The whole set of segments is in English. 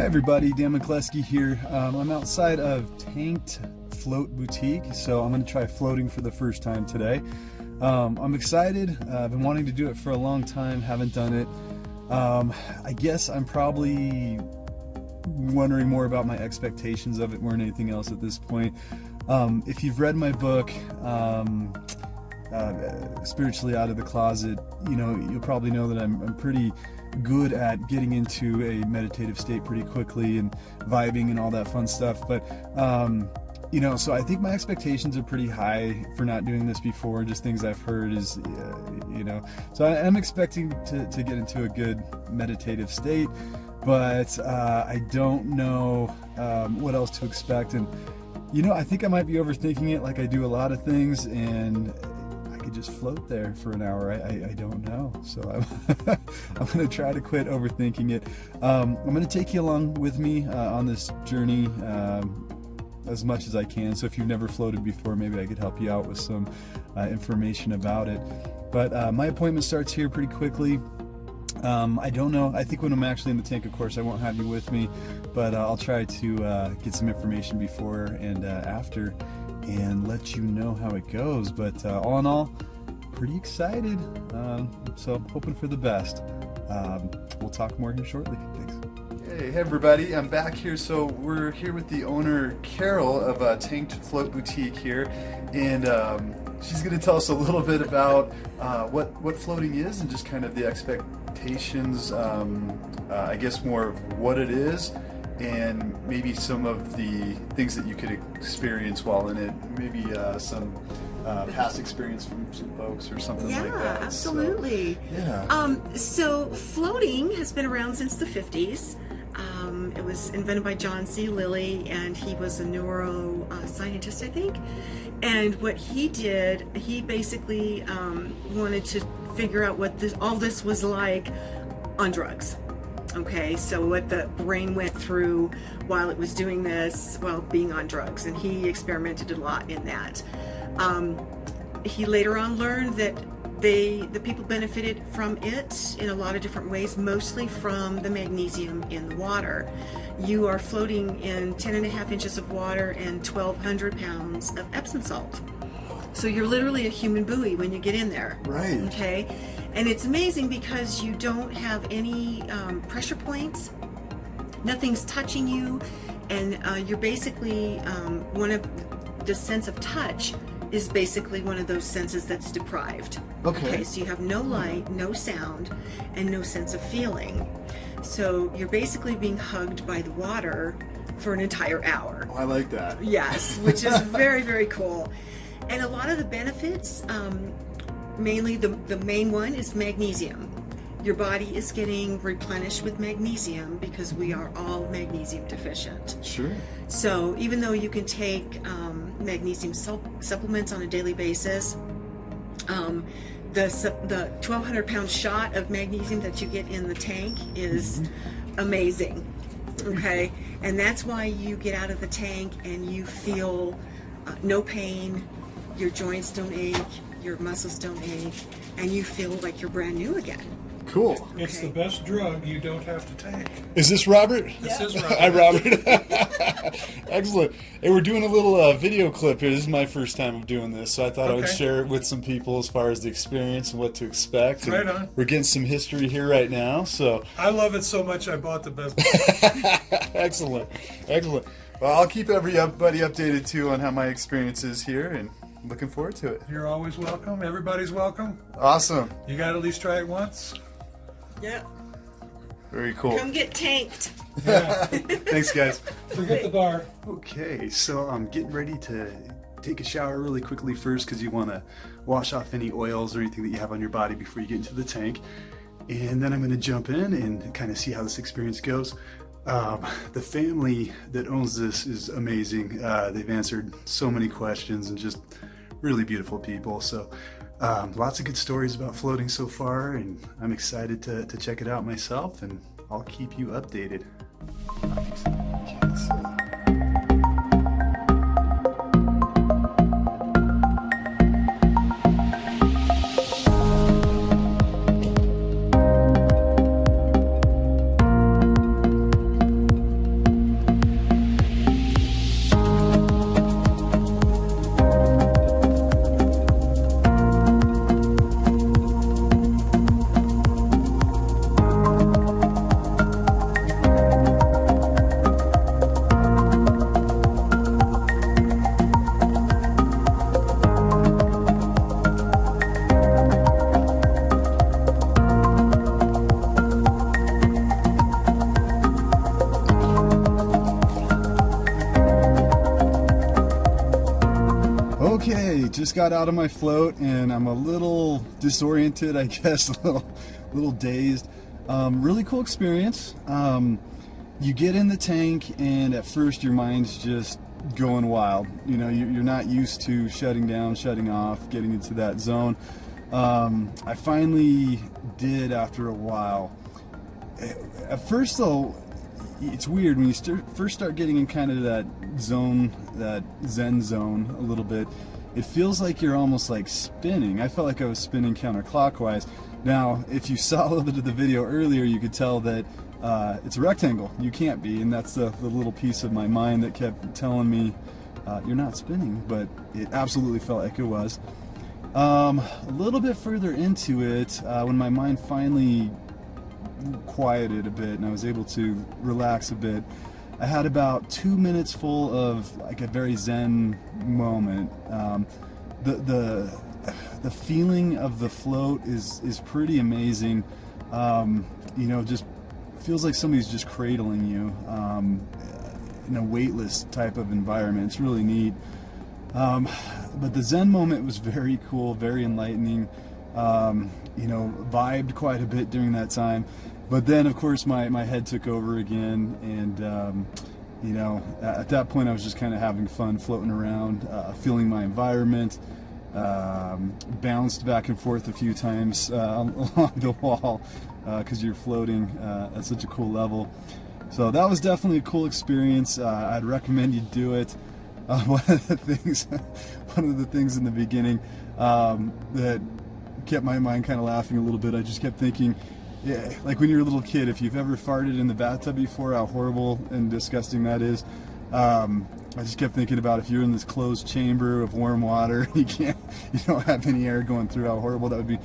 everybody, Dan McCleskey here. I'm outside of Tanked Float Boutique, so I'm going to try floating for the first time today. I'm excited. I've been wanting to do it for a long time, haven't done it. I guess I'm probably wondering more about my expectations of it more than anything else at this point. If you've read my book, Spiritually Out of the Closet, you'll probably know that I'm pretty good at getting into a meditative state pretty quickly and vibing and all that fun stuff. But so I think my expectations are pretty high for not doing this before. Just things I've heard is, so I am expecting to get into a good meditative state, but I don't know what else to expect. And I think I might be overthinking it, like I do a lot of things, and just float there for an hour. I don't know, so I'm going to try to quit overthinking it. I'm going to take you along with me on this journey as much as I can. So if you've never floated before, maybe I could help you out with some information about it. But my appointment starts here pretty quickly. I don't know. I think when I'm actually in the tank, of course, I won't have you with me, but I'll try to get some information before and after and let you know how it goes. But all in all, pretty excited. So hoping for the best. We'll talk more here shortly. Thanks. Hey everybody, I'm back here. So we're here with the owner, Carol, of Tanked Float Boutique here, and she's going to tell us a little bit about what floating is and just kind of the expectations, I guess more of what it is, and maybe some of the things that you could experience while in it, maybe some past experience from some folks or something like that. Yeah, absolutely. So floating has been around since the 50s. It was invented by John C. Lilly, and he was a neuroscientist, I think. And what he did, he basically wanted to figure out what all this was like on drugs. Okay, so what the brain went through while it was doing this, while being on drugs, and he experimented a lot in that. He later on learned that the people benefited from it in a lot of different ways, mostly from the magnesium in the water. You are floating in 10.5 inches of water and 1,200 pounds of Epsom salt. So you're literally a human buoy when you get in there. Right. Okay. And it's amazing because you don't have any pressure points. Nothing's touching you, and you're basically one of the sense of touch is basically one of those senses that's deprived. Okay. So you have no light, no sound, and no sense of feeling. So you're basically being hugged by the water for an entire hour. Oh, I like that. Yes, which is very, very cool. And a lot of the benefits, mainly the main one is magnesium. Your body is getting replenished with magnesium because we are all magnesium deficient. Sure. So even though you can take magnesium supplements on a daily basis, the 1,200 pound shot of magnesium that you get in the tank is amazing. Okay, and that's why you get out of the tank and you feel no pain, your joints don't ache, your muscles don't ache, and you feel like you're brand new again. Cool. It's the best drug you don't have to take. Is this Robert? This is Robert. Hi, Robert. Excellent. Hey, we're doing a little video clip here. This is my first time of doing this, so I thought I would share it with some people as far as the experience and what to expect. And right on. We're getting some history here right now, so. I love it so much I bought the best. Excellent. Excellent. Well, I'll keep everybody updated, too, on how my experience is here, and I'm looking forward to it. You're always welcome. Everybody's welcome. Awesome. You got to at least try it once. Yeah. Very cool. Come get tanked. Yeah. Thanks, guys. Forget the bar. Okay, so I'm getting ready to take a shower really quickly first because you want to wash off any oils or anything that you have on your body before you get into the tank. And then I'm going to jump in and kind of see how this experience goes. The family that owns this is amazing. They've answered so many questions and just really beautiful people. So lots of good stories about floating so far, and I'm excited to check it out myself, and I'll keep you updated. got out of my float and I'm a little disoriented, I guess, a little dazed. Really cool experience. You get in the tank and at first your mind's just going wild. You know, you're not used to shutting down, shutting off, getting into that zone. I finally did after a while. At first though, it's weird when you first start getting in kind of that zone, that Zen zone a little bit. It feels like you're almost like spinning. I felt like I was spinning counterclockwise. Now, if you saw a little bit of the video earlier, you could tell that it's a rectangle. You can't be, and that's the little piece of my mind that kept telling me you're not spinning, but it absolutely felt like it was. A little bit further into it, when my mind finally quieted a bit and I was able to relax a bit, I had about 2 minutes full of like a very zen moment. The feeling of the float is pretty amazing. You know, just feels like somebody's just cradling you in a weightless type of environment. It's really neat. But the Zen moment was very cool, very enlightening. You know, vibed quite a bit during that time. But then, of course, my head took over again, and you know, at that point, I was just kind of having fun, floating around, feeling my environment. Bounced back and forth a few times along the wall because you're floating at such a cool level. So that was definitely a cool experience. I'd recommend you do it. One of the things in the beginning that kept my mind kind of laughing a little bit, I just kept thinking, yeah, like when you're a little kid, if you've ever farted in the bathtub before, how horrible and disgusting that is. I just kept thinking about if you're in this closed chamber of warm water, you don't have any air going through, how horrible that would be.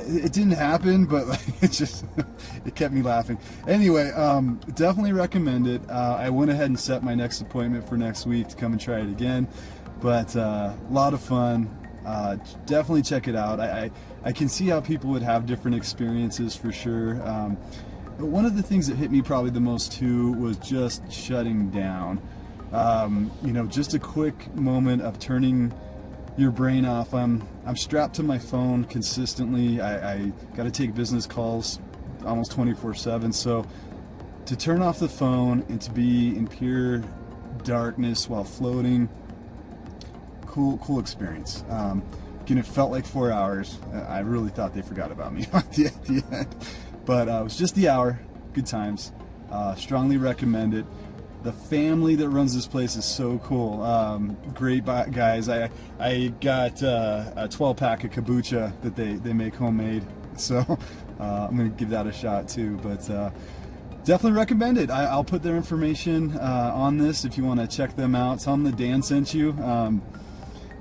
It didn't happen, but like, it kept me laughing. Anyway, definitely recommend it. I went ahead and set my next appointment for next week to come and try it again. But a lot of fun. Definitely check it out. I can see how people would have different experiences for sure. But one of the things that hit me probably the most too was just shutting down. You know, just a quick moment of turning your brain off. I'm strapped to my phone consistently. I got to take business calls almost 24/7. So to turn off the phone and to be in pure darkness while floating, cool experience. Again, it felt like 4 hours. I really thought they forgot about me at the end. But it was just the hour. Good times. Strongly recommend it. The family that runs this place is so cool. Great guys. I got a 12-pack of kombucha that they make homemade. So I'm going to give that a shot too. But definitely recommend it. I'll put their information on this if you want to check them out. Tell them that Dan sent you.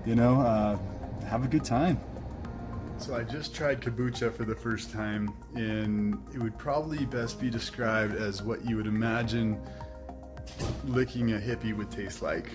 You know, have a good time. So I just tried kombucha for the first time, and it would probably best be described as what you would imagine licking a hippie would taste like.